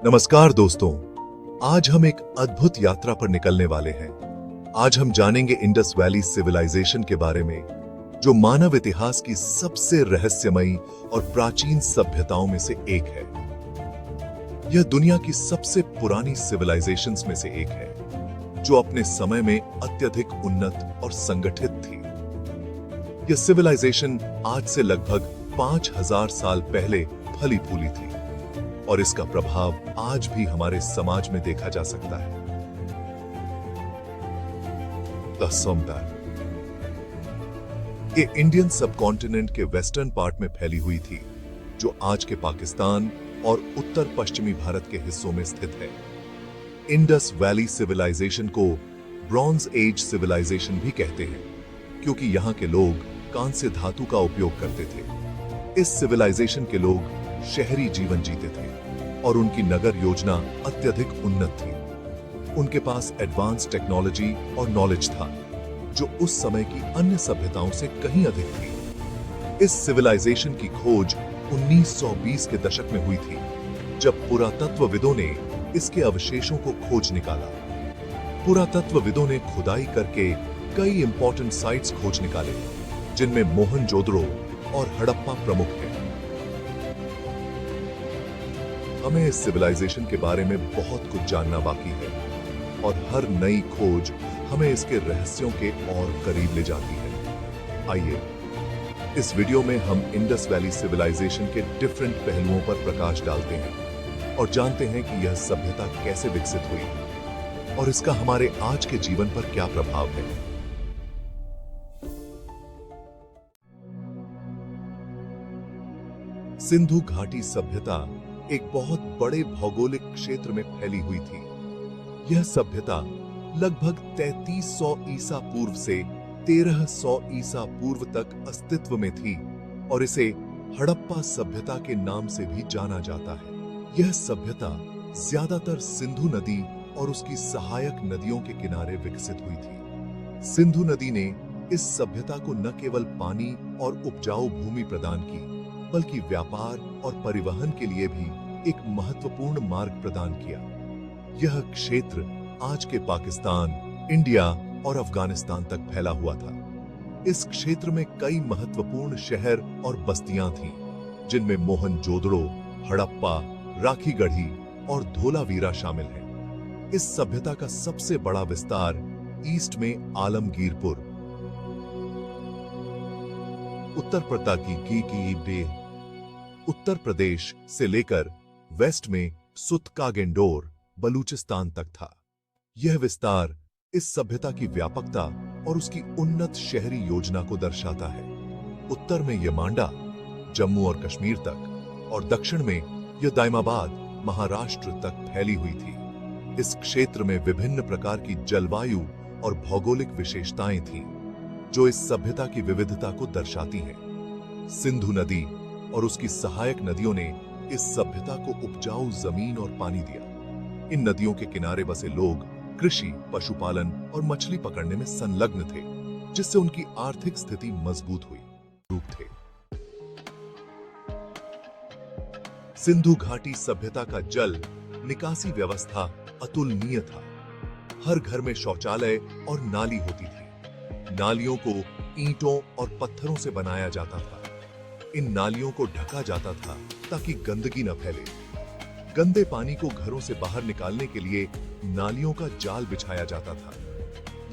नमस्कार दोस्तों, आज हम एक अद्भुत यात्रा पर निकलने वाले हैं। आज हम जानेंगे इंडस वैली सिविलाइजेशन के बारे में, जो मानव इतिहास की सबसे रहस्यमयी और प्राचीन सभ्यताओं में से एक है। यह दुनिया की सबसे पुरानी सिविलाइजेशंस में से एक है, जो अपने समय में अत्यधिक उन्नत और संगठित थी। यह सिविलाइजेशन आज से लगभग 5000 साल पहले फली फूली थी और इसका प्रभाव आज भी हमारे समाज में देखा जा सकता है। द सोमदार ये इंडियन सबकॉन्टिनेंट के वेस्टर्न पार्ट में फैली हुई थी, जो आज के पाकिस्तान और उत्तर पश्चिमी भारत के हिस्सों में स्थित है। इंडस वैली सिविलाइजेशन को ब्रॉन्ज एज सिविलाइजेशन भी कहते हैं, क्योंकि यहां के लोग कांस्य धातु का उपयोग करते थे। इस सिविलाइजेशन के लोग शहरी जीवन जीते थे और उनकी नगर योजना अत्यधिक उन्नत थी। उनके पास एडवांस टेक्नोलॉजी और नॉलेज था, जो उस समय की अन्य सभ्यताओं से कहीं अधिक थी। इस सिविलाइजेशन की खोज 1920 के दशक में हुई थी, जब पुरातत्वविदों ने इसके अवशेषों को खोज निकाला। पुरातत्वविदों ने खुदाई करके कई इंपॉर्टेंट साइट्स खोज निकाले, जिनमें मोहनजोदड़ो और हड़प्पा प्रमुख हैं। हमें इस सिविलाइजेशन के बारे में बहुत कुछ जानना बाकी है और हर नई खोज हमें इसके रहस्यों के और करीब ले जाती है। आइए इस वीडियो में हम इंडस वैली सिविलाइजेशन के डिफरेंट पहलुओं पर प्रकाश डालते हैं और जानते हैं कि यह सभ्यता कैसे विकसित हुई और इसका हमारे आज के जीवन पर क्या प्रभाव है। सिंधु घाटी सभ्यता एक बहुत बड़े भौगोलिक क्षेत्र में फैली हुई थी। यह सभ्यता लगभग 3300 ईसा पूर्व से 1300 ईसा पूर्व तक अस्तित्व में थी और इसे हड़प्पा सभ्यता के नाम से भी जाना जाता है। यह सभ्यता ज्यादातर सिंधु नदी और उसकी सहायक नदियों के किनारे विकसित हुई थी। सिंधु नदी ने इस सभ्यता को न केवल पानी और उपजाऊ भूमि प्रदान की, बल्कि व्यापार और परिवहन के लिए भी एक महत्वपूर्ण मार्ग प्रदान किया। यह क्षेत्र आज के पाकिस्तान, इंडिया और अफगानिस्तान तक फैला हुआ था। इस क्षेत्र में कई महत्वपूर्ण शहर और बस्तियां थीं, जिनमें मोहनजोदड़ो, हड़प्पा, राखीगढ़ी और धोलावीरा शामिल हैं। इस सभ्यता का सबसे बड़ा विस्तार ईस्ट में आलमगीरपुर, उत्तर प्रताकी की बे, उत्तर प्रदेश से लेकर वेस्ट में सुतकागेंडोर, बलूचिस्तान तक था। यह विस्तार इस सभ्यता की व्यापकता और उसकी उन्नत शहरी योजना को दर्शाता है। उत्तर में यह मांडा, जम्मू और कश्मीर तक, और दक्षिण में यह दाइमाबाद, महाराष्ट्र तक फैली हुई थी। इस क्षेत्र में विभिन्न प्रकार की जलवायु और भौगोलिक विशेषताएं थीं, जो इस सभ्यता की विविधता को दर्शाती हैं। सिंधु नदी और उसकी सहायक नदियों ने इस सभ्यता को उपजाऊ जमीन और पानी दिया। इन नदियों के किनारे बसे लोग कृषि, पशुपालन और मछली पकड़ने में संलग्न थे, जिससे उनकी आर्थिक स्थिति मजबूत हुई। रूप थे सिंधु घाटी सभ्यता का जल निकासी व्यवस्था अतुलनीय था। हर घर में शौचालय और नाली होती थी। नालियों को ईंटों और पत्थरों से बनाया जाता था। इन नालियों को ढका जाता था ताकि गंदगी न फैले। गंदे पानी को घरों से बाहर निकालने के लिए नालियों का जाल बिछाया जाता था।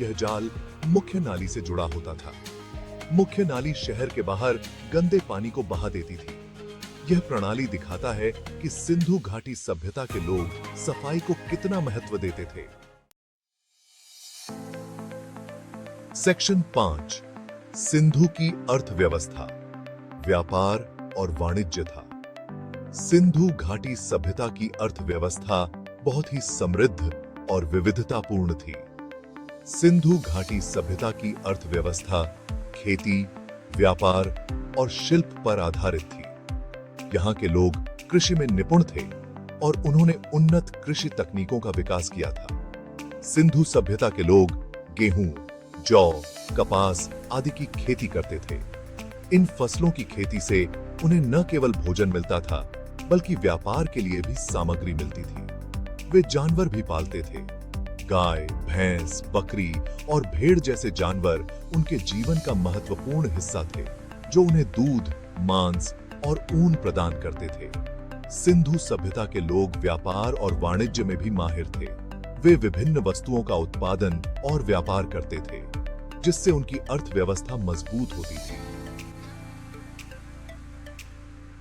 यह जाल मुख्य नाली से जुड़ा होता था। मुख्य नाली शहर के बाहर गंदे पानी को बहा देती थी। यह प्रणाली दिखाता है कि सिंधु घाटी सभ्यता के लोग सफाई को कितना महत्व देते थे। सेक्शन 5, सिंधु की अर्थव्यवस्था, व्यापार और वाणिज्य था। सिंधु घाटी सभ्यता की अर्थव्यवस्था बहुत ही समृद्ध और विविधतापूर्ण थी। सिंधु घाटी सभ्यता की अर्थव्यवस्था खेती, व्यापार और शिल्प पर आधारित थी। यहाँ के लोग कृषि में निपुण थे और उन्होंने उन्नत कृषि तकनीकों का विकास किया था। सिंधु सभ्यता के लोग गेहूं, जौ, कपास आदि की खेती करते थे। इन फसलों की खेती से उन्हें न केवल भोजन मिलता था, बल्कि व्यापार के लिए भी सामग्री मिलती थी। वे जानवर भी पालते थे। गाय, भैंस, बकरी और भेड़ जैसे जानवर उनके जीवन का महत्वपूर्ण हिस्सा थे, जो उन्हें दूध, मांस और ऊन प्रदान करते थे। सिंधु सभ्यता के लोग व्यापार और वाणिज्य में भी माहिर थे। वे विभिन्न वस्तुओं का उत्पादन और व्यापार करते थे, जिससे उनकी अर्थव्यवस्था मजबूत होती थी।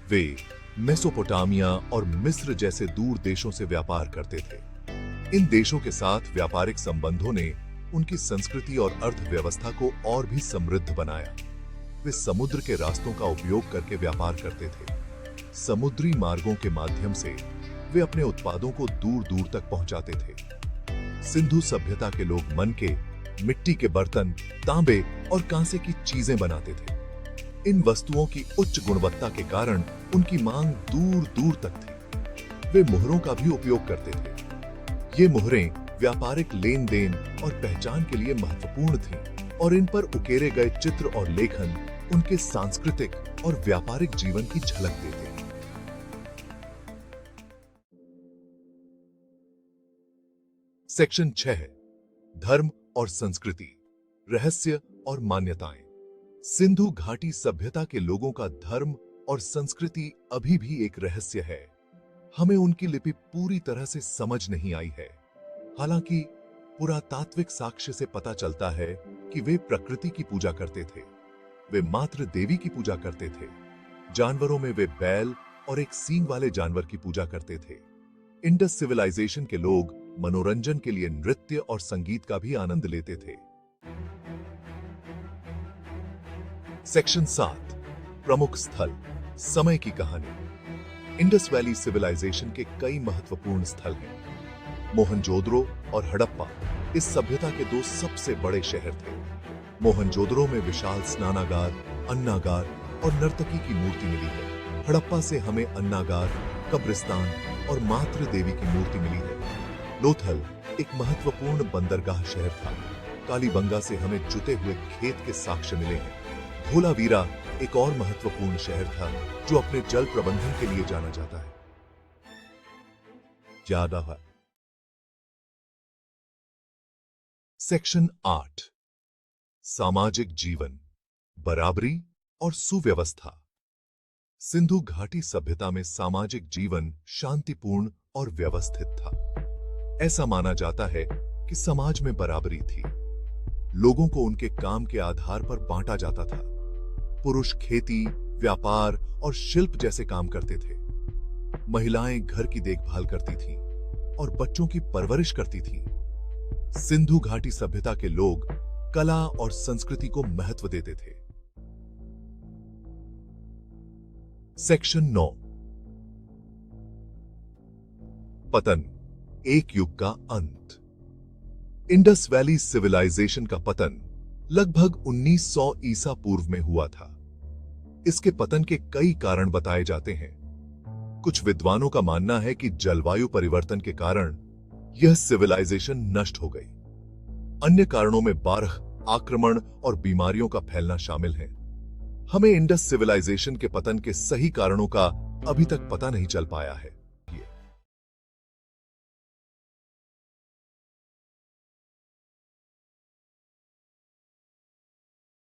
वे मेसोपोटामिया और मिस्र जैसे दूर देशों से व्यापार करते थे। इन देशों के साथ व्यापारिक संबंधों ने उनकी संस्कृति और अर्थव्यवस्था को और भी समृद्ध बनाया। वे समुद्र के रास्तों का उपयोग करके व्यापार करते थे। समुद्री मार्गों के माध्यम से वे अपने उत्पादों को दूर दूर तक पहुंचाते थे। सिंधु सभ्यता के लोग मन के, मिट्टी के बर्तन, तांबे और कांसे की चीजें बनाते थे। इन वस्तुओं की उच्च गुणवत्ता के कारण उनकी मांग दूर दूर तक थी। वे मुहरों का भी उपयोग करते थे। ये मुहरें व्यापारिक लेन देन और पहचान के लिए महत्वपूर्ण थीं, और इन पर उकेरे गए चित्र और लेखन उनके सांस्कृतिक और व्यापारिक जीवन की झलक देते हैं। सेक्शन 6, धर्म और संस्कृति, रहस्य और मान्यताएं। सिंधु घाटी सभ्यता के लोगों का धर्म और संस्कृति अभी भी एक रहस्य है। हमें उनकी लिपि पूरी तरह से समझ नहीं आई है। हालांकि पुरातात्विक साक्ष्य से पता चलता है कि वे प्रकृति की पूजा करते थे। वे मातृ देवी की पूजा करते थे। जानवरों में वे बैल और एक सींग वाले जानवर की पूजा करते थे। इंडस सिविलाइजेशन के लोग मनोरंजन के लिए नृत्य और संगीत का भी आनंद लेते थे। सेक्शन 7, प्रमुख स्थल, समय की कहानी। इंडस वैली सिविलाइजेशन के कई महत्वपूर्ण स्थल हैं। मोहनजोदड़ो और हड़प्पा इस सभ्यता के दो सबसे बड़े शहर थे। मोहनजोदड़ो में विशाल स्नानागार, अन्नागार और नर्तकी की मूर्ति मिली है। हड़प्पा से हमें अन्नागार, कब्रिस्तान और मातृ देवी की मूर्ति मिली है। लोथल एक महत्वपूर्ण बंदरगाह शहर था। कालीबंगा से हमें जुते हुए खेत के साक्ष्य मिले हैं। धोलावीरा एक और महत्वपूर्ण शहर था, जो अपने जल प्रबंधन के लिए जाना जाता है। ज्यादा है। सेक्शन 8, सामाजिक जीवन, बराबरी और सुव्यवस्था। सिंधु घाटी सभ्यता में सामाजिक जीवन शांतिपूर्ण और व्यवस्थित था। ऐसा माना जाता है कि समाज में बराबरी थी। लोगों को उनके काम के आधार पर बांटा जाता था। पुरुष खेती, व्यापार और शिल्प जैसे काम करते थे। महिलाएं घर की देखभाल करती थीं और बच्चों की परवरिश करती थीं। सिंधु घाटी सभ्यता के लोग कला और संस्कृति को महत्व देते थे। सेक्शन 9, पतन, एक युग का अंत। इंडस वैली सिविलाइजेशन का पतन लगभग 1900 ईसा पूर्व में हुआ था। इसके पतन के कई कारण बताए जाते हैं। कुछ विद्वानों का मानना है कि जलवायु परिवर्तन के कारण यह सिविलाइजेशन नष्ट हो गई। अन्य कारणों में बाढ़, आक्रमण और बीमारियों का फैलना शामिल है। हमें इंडस सिविलाइजेशन के पतन के सही कारणों का अभी तक पता नहीं चल पाया है।